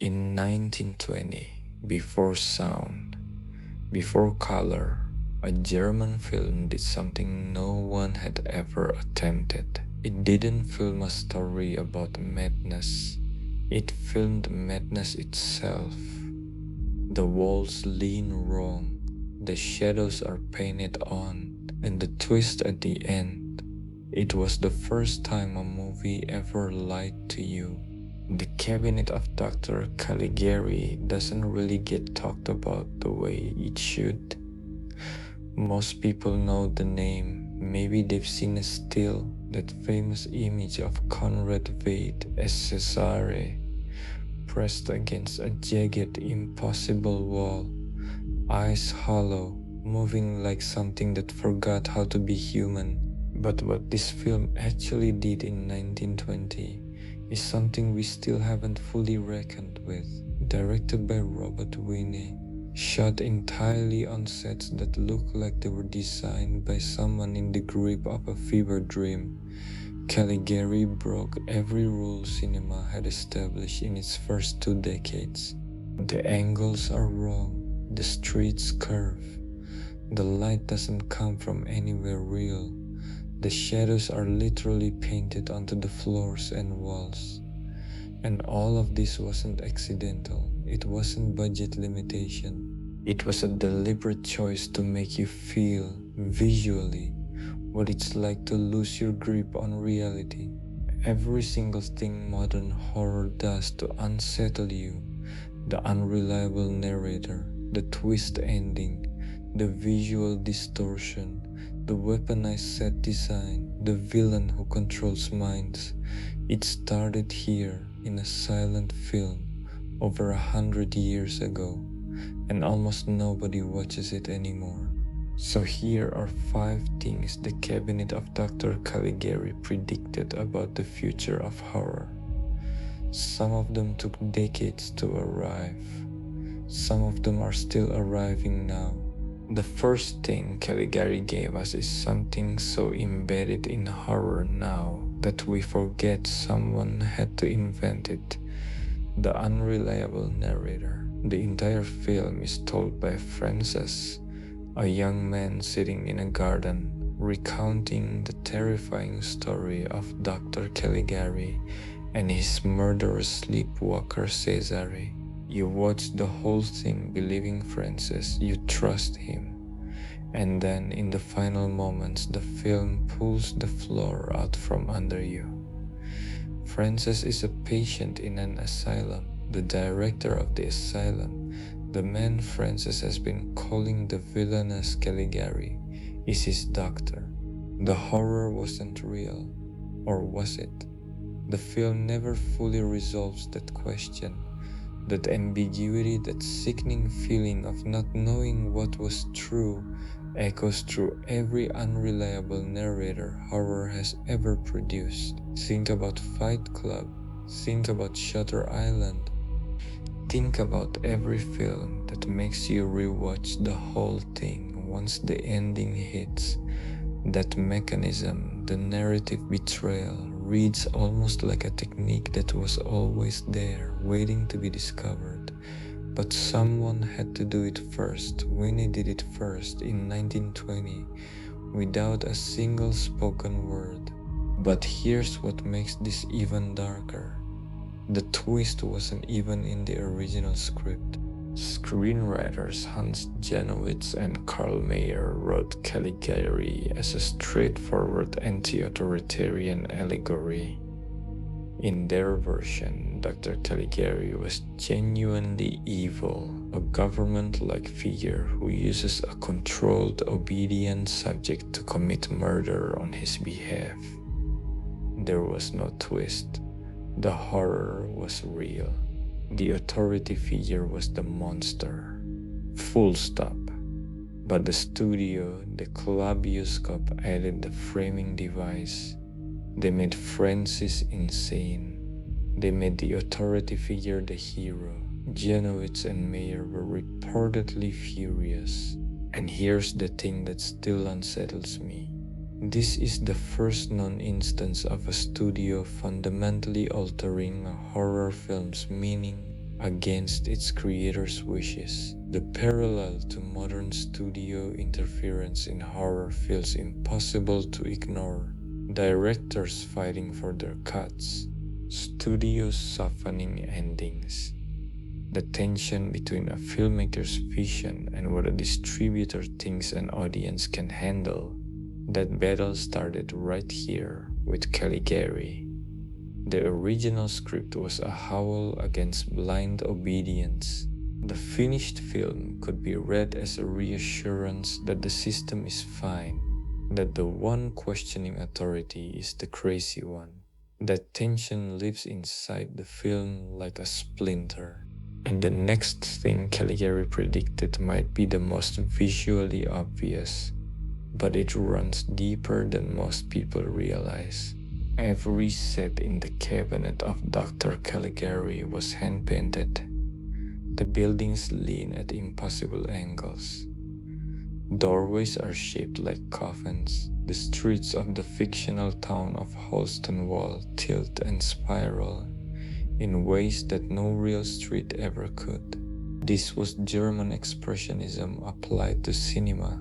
In 1920, before sound, before color, a German film did something no one had ever attempted. It didn't film a story about madness, it filmed madness itself. The walls lean wrong, the shadows are painted on, and the twist at the end. It was the first time a movie ever lied to you. The cabinet of Dr. Caligari doesn't really get talked about the way it should. Most people know the name, maybe they've seen a still, that famous image of Conrad Veidt as Cesare, pressed against a jagged, impossible wall, eyes hollow, moving like something that forgot how to be human. But what this film actually did in 1920 is something we still haven't fully reckoned with. Directed by Robert Wiene, shot entirely on sets that look like they were designed by someone in the grip of a fever dream, Caligari broke every rule cinema had established in its first 2 decades. The angles are wrong, the streets curve, the light doesn't come from anywhere real, the shadows are literally painted onto the floors and walls. And all of this wasn't accidental, it wasn't budget limitation. It was a deliberate choice to make you feel, visually, what it's like to lose your grip on reality. Every single thing modern horror does to unsettle you, the unreliable narrator, the twist ending, the visual distortion, the weaponized set design, the villain who controls minds, it started here in a silent film over 100 years ago, and almost nobody watches it anymore. So here are 5 things the cabinet of Dr. Caligari predicted about the future of horror. Some of them took decades to arrive. Some of them are still arriving now. The first thing Caligari gave us is something so embedded in horror now that we forget someone had to invent it. The unreliable narrator. The entire film is told by Frances, a young man sitting in a garden, recounting the terrifying story of Dr. Caligari and his murderous sleepwalker Cesare. You watch the whole thing believing Francis, you trust him. And then in the final moments, the film pulls the floor out from under you. Francis is a patient in an asylum, the director of the asylum. The man Francis has been calling the villainous Caligari is his doctor. The horror wasn't real, or was it? The film never fully resolves that question. That ambiguity, that sickening feeling of not knowing what was true, echoes through every unreliable narrator horror has ever produced. Think about Fight Club, think about Shutter Island. Think about every film that makes you rewatch the whole thing once the ending hits. That mechanism, the narrative betrayal, reads almost like a technique that was always there, waiting to be discovered. But someone had to do it first. Winnie did it first in 1920, without a single spoken word. But here's what makes this even darker. The twist wasn't even in the original script. Screenwriters Hans Janowitz and Karl Mayer wrote Caligari as a straightforward anti-authoritarian allegory. In their version, Dr. Caligari was genuinely evil, a government-like figure who uses a controlled, obedient subject to commit murder on his behalf. There was no twist. The horror was real. The authority figure was the monster. Full stop. But the studio, the Club-Uscope, added the framing device. They made Francis insane. They made the authority figure the hero. Janowitz and Mayer were reportedly furious. And here's the thing that still unsettles me. This is the first known instance of a studio fundamentally altering a horror film's meaning, against its creator's wishes. The parallel to modern studio interference in horror feels impossible to ignore. Directors fighting for their cuts, studios softening endings. The tension between a filmmaker's vision and what a distributor thinks an audience can handle. That battle started right here with Caligari. The original script was a howl against blind obedience. The finished film could be read as a reassurance that the system is fine, that the one questioning authority is the crazy one. That tension lives inside the film like a splinter. And the next thing Caligari predicted might be the most visually obvious, but it runs deeper than most people realize. Every set in the cabinet of Dr. Caligari was hand-painted. The buildings lean at impossible angles. Doorways are shaped like coffins. The streets of the fictional town of Holstonwall tilt and spiral in ways that no real street ever could. This was German expressionism applied to cinema.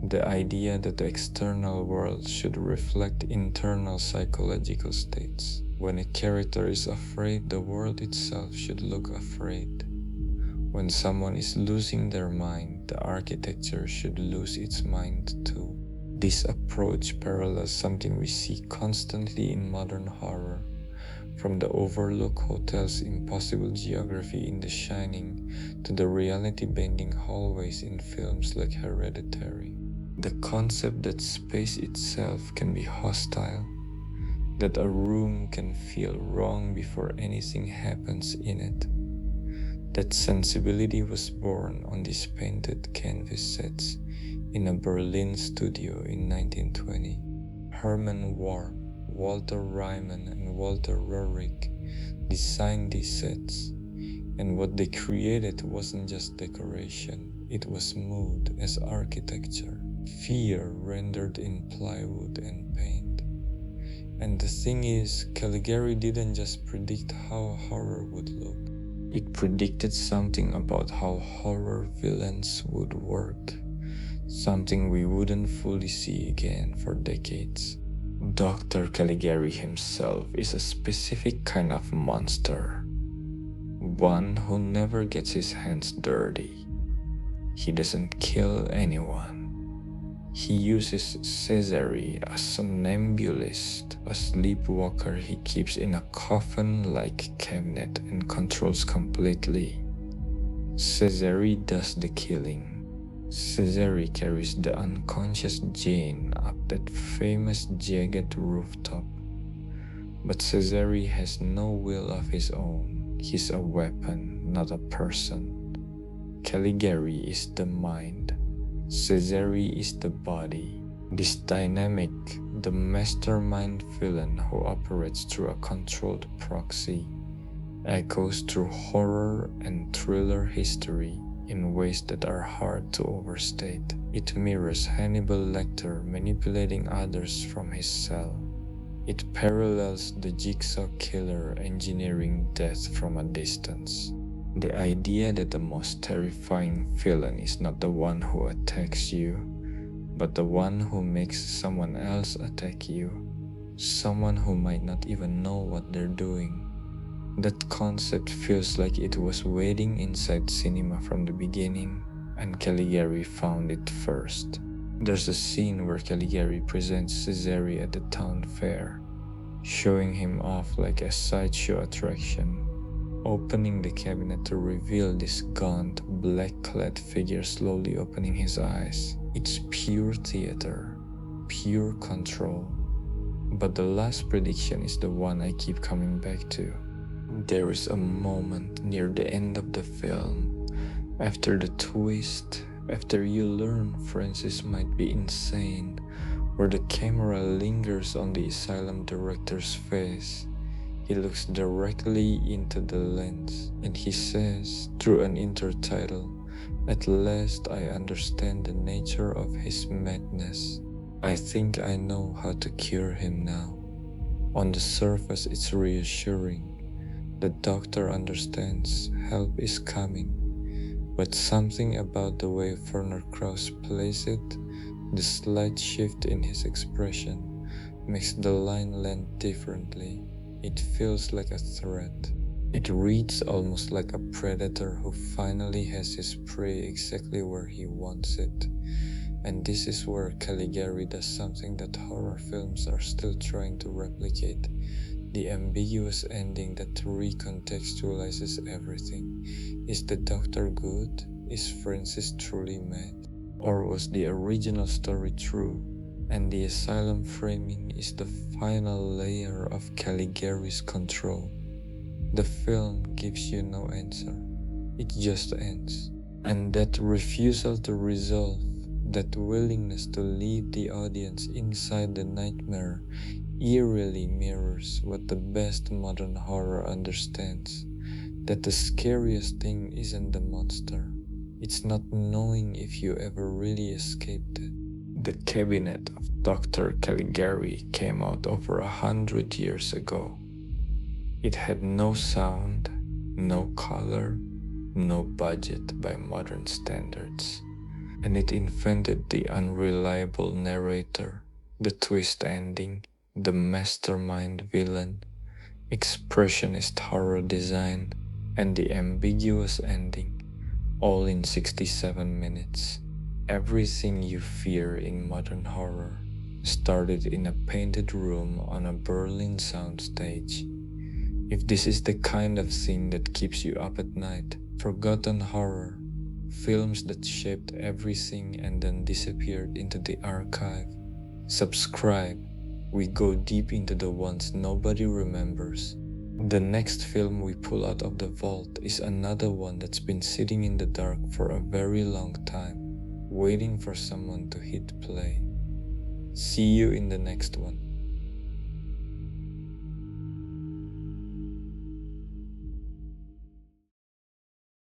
The idea that the external world should reflect internal psychological states. When a character is afraid, the world itself should look afraid. When someone is losing their mind, the architecture should lose its mind too. This approach parallels something we see constantly in modern horror. From the Overlook Hotel's impossible geography in The Shining to the reality-bending hallways in films like Hereditary. The concept that space itself can be hostile, that a room can feel wrong before anything happens in it. That sensibility was born on these painted canvas sets in a Berlin studio in 1920. Hermann Warm, Walter Ryman, and Walter Roerich designed these sets, and what they created wasn't just decoration, it was mood as architecture, fear rendered in plywood and paint. And the thing is, Caligari didn't just predict how horror would look. It predicted something about how horror villains would work, something we wouldn't fully see again for decades. Dr. Caligari himself is a specific kind of monster, one who never gets his hands dirty. He doesn't kill anyone. He uses Cesare, a somnambulist, a sleepwalker he keeps in a coffin-like cabinet and controls completely. Cesare does the killing. Cesare carries the unconscious Jane up that famous jagged rooftop. But Cesare has no will of his own. He's a weapon, not a person. Caligari is the mind. Cesare is the body. This dynamic, the mastermind villain who operates through a controlled proxy, echoes through horror and thriller history in ways that are hard to overstate. It mirrors Hannibal Lecter manipulating others from his cell. It parallels the jigsaw killer engineering death from a distance. The idea that the most terrifying villain is not the one who attacks you, but the one who makes someone else attack you, someone who might not even know what they're doing. That concept feels like it was waiting inside cinema from the beginning, and Caligari found it first. There's a scene where Caligari presents Cesare at the town fair, showing him off like a sideshow attraction, opening the cabinet to reveal this gaunt, black-clad figure slowly opening his eyes. It's pure theater, pure control. But the last prediction is the one I keep coming back to. There is a moment near the end of the film, after the twist, after you learn Francis might be insane, where the camera lingers on the asylum director's face. He looks directly into the lens, and he says, through an intertitle, "At last I understand the nature of his madness. I think I know how to cure him now." On the surface it's reassuring. The doctor understands help is coming, but something about the way Werner Krauss plays it, the slight shift in his expression, makes the line land differently. It feels like a threat. It reads almost like a predator who finally has his prey exactly where he wants it. And this is where Caligari does something that horror films are still trying to replicate. The ambiguous ending that recontextualizes everything. Is the doctor good? Is Francis truly mad? Or was the original story true? And the asylum framing is the final layer of Caligari's control. The film gives you no answer. It just ends. And that refusal to resolve, that willingness to leave the audience inside the nightmare, eerily mirrors what the best modern horror understands. That the scariest thing isn't the monster. It's not knowing if you ever really escaped it. The Cabinet of Dr. Caligari came out over 100 years ago. It had no sound, no color, no budget by modern standards. And it invented the unreliable narrator, the twist ending, the mastermind villain, expressionist horror design, and the ambiguous ending, all in 67 minutes. Everything you fear in modern horror started in a painted room on a Berlin soundstage. If this is the kind of thing that keeps you up at night, forgotten horror, films that shaped everything and then disappeared into the archive, subscribe. We go deep into the ones nobody remembers. The next film we pull out of the vault is another one that's been sitting in the dark for a very long time, waiting for someone to hit play. See you in the next one.